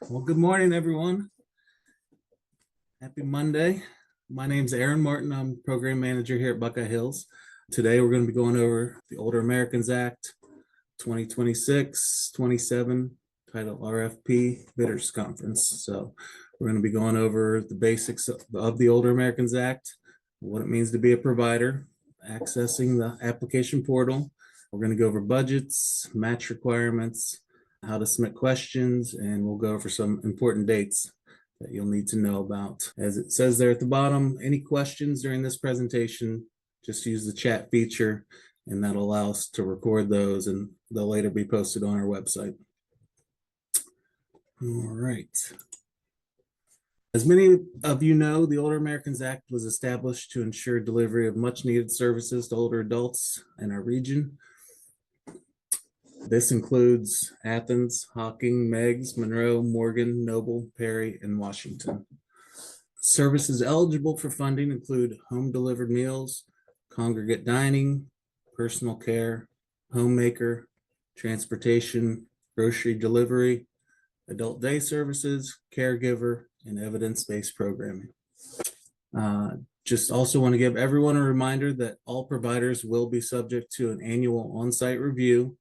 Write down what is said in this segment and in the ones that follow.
Well, good morning, everyone. Happy Monday. My name's Aaron Martin. I'm program manager here at Buckeye Hills. Today, we're going to be going over the Older Americans Act 2026-27, titled RFP Bidders Conference. So we're going to be going over the basics of the Older Americans Act, what it means to be a provider, accessing the application portal. We're going to go over budgets, match requirements, how to submit questions, and we'll go over some important dates that you'll need to know about. As it says there at the bottom, any questions during this presentation, just use the chat feature, and that'll allow us to record those, and they'll later be posted on our website. All right. As many of you know, the Older Americans Act was established to ensure delivery of much needed services to older adults in our region. This includes Athens, Hocking, Meigs, Monroe, Morgan, Noble, Perry, and Washington. Services eligible for funding include home delivered meals, congregate dining, personal care, homemaker, transportation, grocery delivery, adult day services, caregiver, and evidence-based programming. Just also want to give everyone a reminder that all providers will be subject to an annual on-site review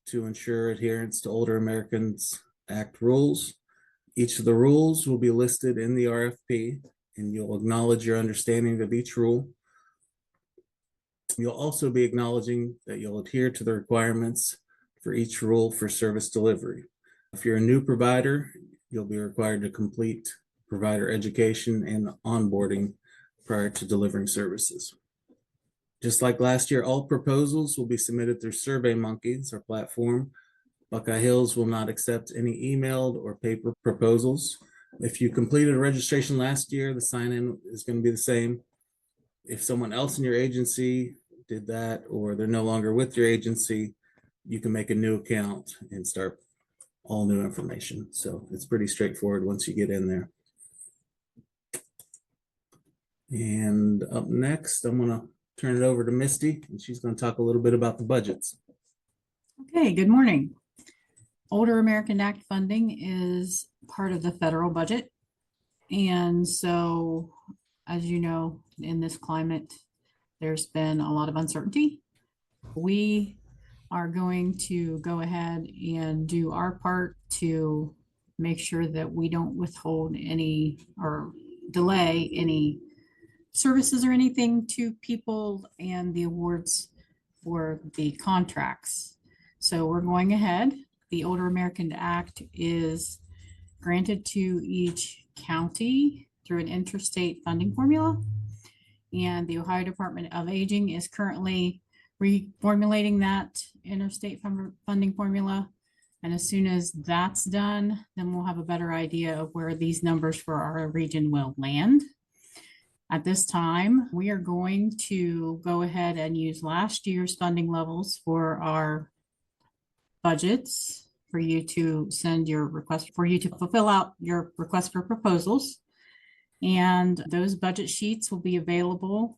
to ensure adherence to Older Americans Act rules. Each of the rules will be listed in the RFP, and you'll acknowledge your understanding of each rule. You'll also be acknowledging that you'll adhere to the requirements for each rule for service delivery. If you're a new provider, you'll be required to complete provider education and onboarding prior to delivering services. Just like last year, all proposals will be submitted through SurveyMonkey, our platform. Buckeye Hills will not accept any emailed or paper proposals. If you completed a registration last year, the sign-in is going to be the same. If someone else in your agency did that, or they're no longer with your agency, you can make a new account and start all new information. So it's pretty straightforward once you get in there. And up next, I'm going to turn it over to Misty, and she's going to talk a little bit about the budgets. Okay, good morning. Older American Act funding is part of the federal budget. And so, as you know, in this climate, there's been a lot of uncertainty. We are going to go ahead and do our part to make sure that we don't withhold any or delay any services or anything to people and the awards for the contracts. So we're going ahead. The Older American Act is granted to each county through an interstate funding formula. And the Ohio Department of Aging is currently reformulating that interstate funding formula. And as soon as that's done, then we'll have a better idea of where these numbers for our region will land. At this time, we are going to go ahead and use last year's funding levels for our budgets for you to send your request, for you to fulfill out your request for proposals. And those budget sheets will be available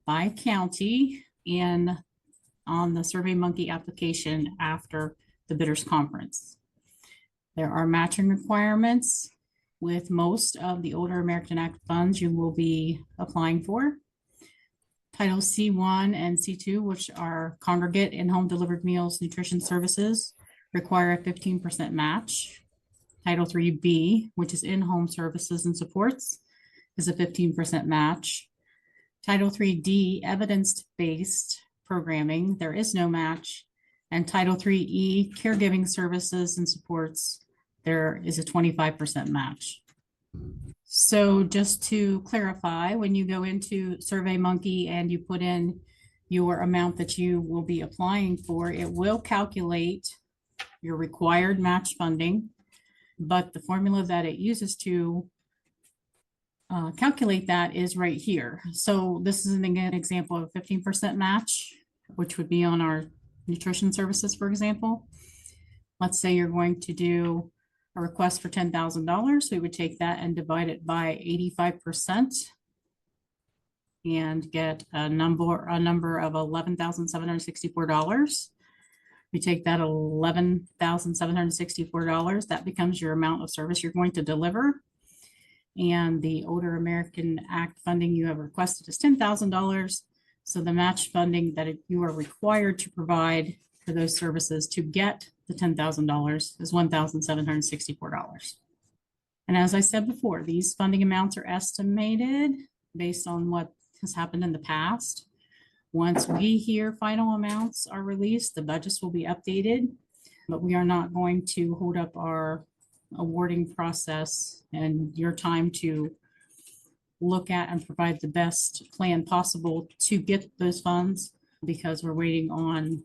by county and on the SurveyMonkey application after the bidders conference. There are matching requirements with most of the Older American Act funds you will be applying for. Title C1 and C2, which are congregate and home delivered meals, nutrition services, require a 15% match. Title 3B, which is in-home services and supports, is a 15% match. Title 3D, evidence-based programming, there is no match. And Title 3E, caregiving services and supports, there is a 25% match. So just to clarify, when you go into SurveyMonkey and you put in your amount that you will be applying for, it will calculate your required match funding, but the formula that it uses to calculate that is right here. So this is an example of a 15% match, which would be on our nutrition services, for example. Let's say you're going to do a request for $10,000. We would take that and divide it by 85% and get a number of $11,764. We take that $11,764. That becomes your amount of service you're going to deliver. And the Older American Act funding you have requested is $10,000. So the match funding that you are required to provide for those services to get the $10,000 is $1,764. And as I said before, these funding amounts are estimated based on what has happened in the past. Once we hear final amounts are released, the budgets will be updated, but we are not going to hold up our awarding process and your time to look at and provide the best plan possible to get those funds because we're waiting on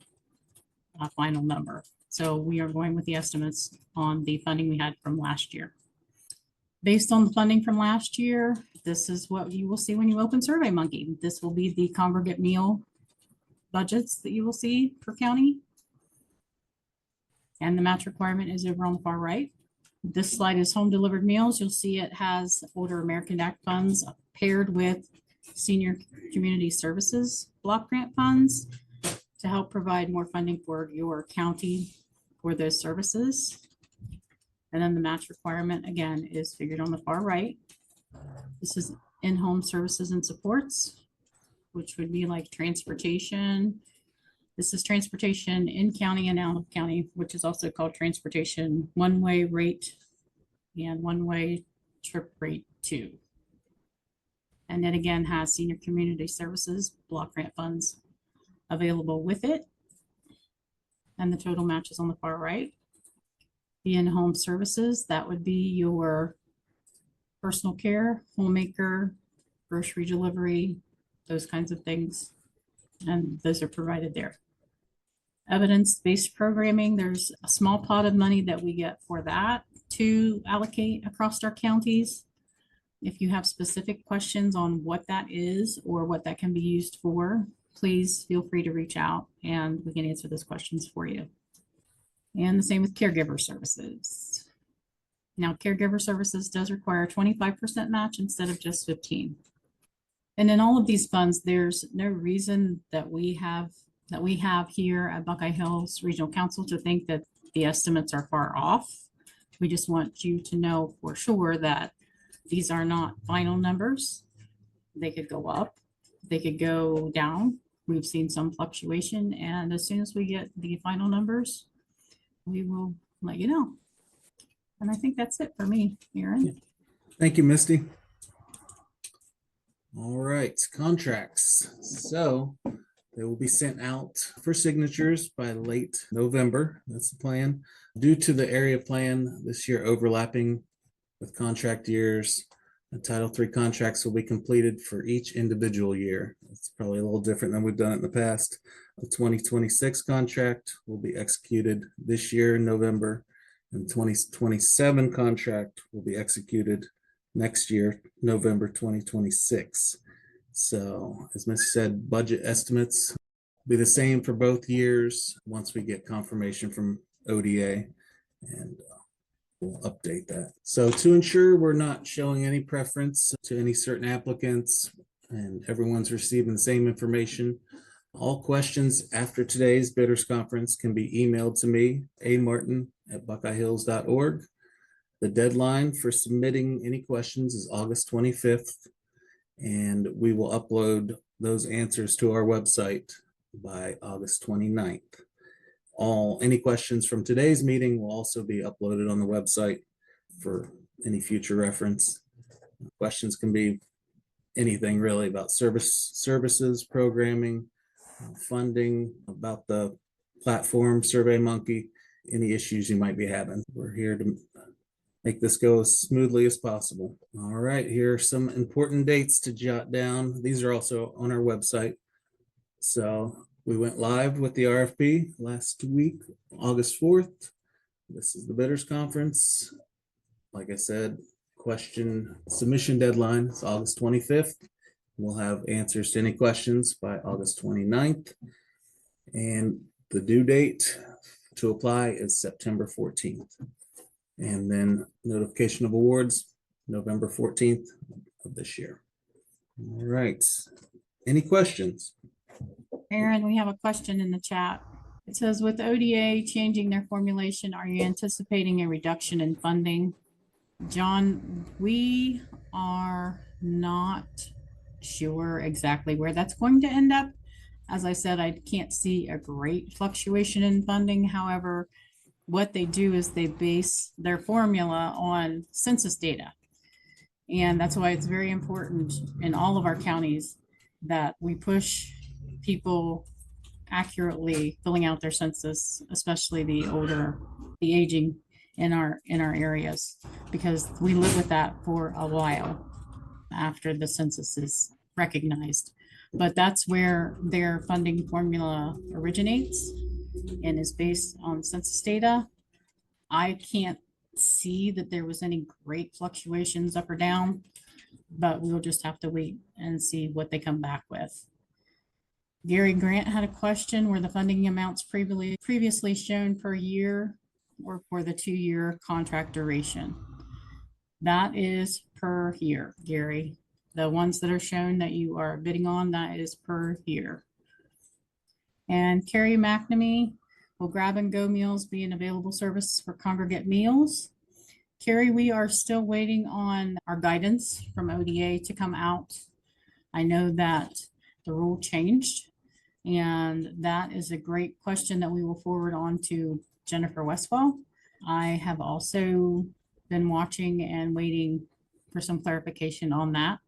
a final number. So we are going with the estimates on the funding we had from last year. Based on the funding from last year, this is what you will see when you open SurveyMonkey. This will be the congregate meal budgets that you will see per county. And the match requirement is over on the far right. This slide is home delivered meals. You'll see it has Older American Act funds paired with Senior Community Services block grant funds to help provide more funding for your county for those services. And then the match requirement again is figured on the far right. This is in-home services and supports, which would be like transportation. This is transportation in county and out of county, which is also called transportation one-way rate and one-way trip rate 2. And then again has Senior Community Services block grant funds available with it. And the total match is on the far right. The in-home services, that would be your personal care, homemaker, grocery delivery, those kinds of things. And those are provided there. Evidence-based programming, there's a small pot of money that we get for that to allocate across our counties. If you have specific questions on what that is or what that can be used for, please feel free to reach out and we can answer those questions for you. And the same with caregiver services. Now, caregiver services does require a 25% match instead of just 15. And in all of these funds, there's no reason that we have here at Buckeye Hills Regional Council to think that the estimates are far off. We just want you to know for sure that these are not final numbers. They could go up, they could go down. We've seen some fluctuation, and as soon as we get the final numbers, we will let you know. And I think that's it for me, Aaron. Thank you, Misty. All right, contracts. So they will be sent out for signatures by late November. That's the plan. Due to the area plan this year overlapping with contract years, the Title III contracts will be completed for each individual year. It's probably a little different than we've done it in the past. The 2026 contract will be executed this year in November, and 2027 contract will be executed next year, November 2026. So as Misty said, budget estimates will be the same for both years once we get confirmation from ODA, and we'll update that. So to ensure we're not showing any preference to any certain applicants and everyone's receiving the same information, all questions after today's bidders conference can be emailed to me, amartin@buckeyehills.org. The deadline for submitting any questions is August 25th, and we will upload those answers to our website by August 29th. Any questions from today's meeting will also be uploaded on the website for any future reference. Questions can be anything really about services, programming, funding, about the platform, SurveyMonkey, any issues you might be having. We're here to make this go as smoothly as possible. All right, here are some important dates to jot down. These are also on our website. So we went live with the RFP last week, August 4th. This is the bidders conference. Like I said, question submission deadline is August 25th. We'll have answers to any questions by August 29th. And the due date to apply is September 14th. And then notification of awards, November 14th of this year. All right. Any questions? Aaron, we have a question in the chat. It says with ODA changing their formulation, are you anticipating a reduction in funding? John, we are not sure exactly where that's going to end up. As I said, I can't see a great fluctuation in funding. However, what they do is they base their formula on census data. And that's why it's very important in all of our counties that we push people accurately filling out their census, especially the older, the aging in our areas, because we live with that for a while after the census is recognized. But that's where their funding formula originates and is based on census data. I can't see that there was any great fluctuations up or down, but we'll just have to wait and see what they come back with. Gary Grant had a question: were the funding amounts previously shown per year or for the 2-year contract duration? That is per year, Gary. The ones that are shown that you are bidding on, that is per year. And Carrie McNamee, will grab and go meals be an available service for congregate meals? Carrie, we are still waiting on our guidance from ODA to come out. I know that the rule changed, and that is a great question that we will forward on to Jennifer Westfall. I have also been watching and waiting for some clarification on that.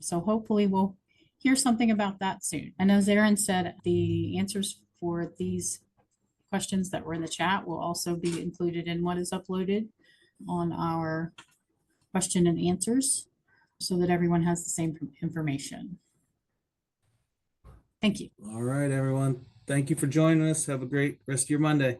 So hopefully we'll hear something about that soon. And as Aaron said, the answers for these questions that were in the chat will also be included in what is uploaded on our question and answers so that everyone has the same information. Thank you. All right, everyone. Thank you for joining us. Have a great rest of your Monday.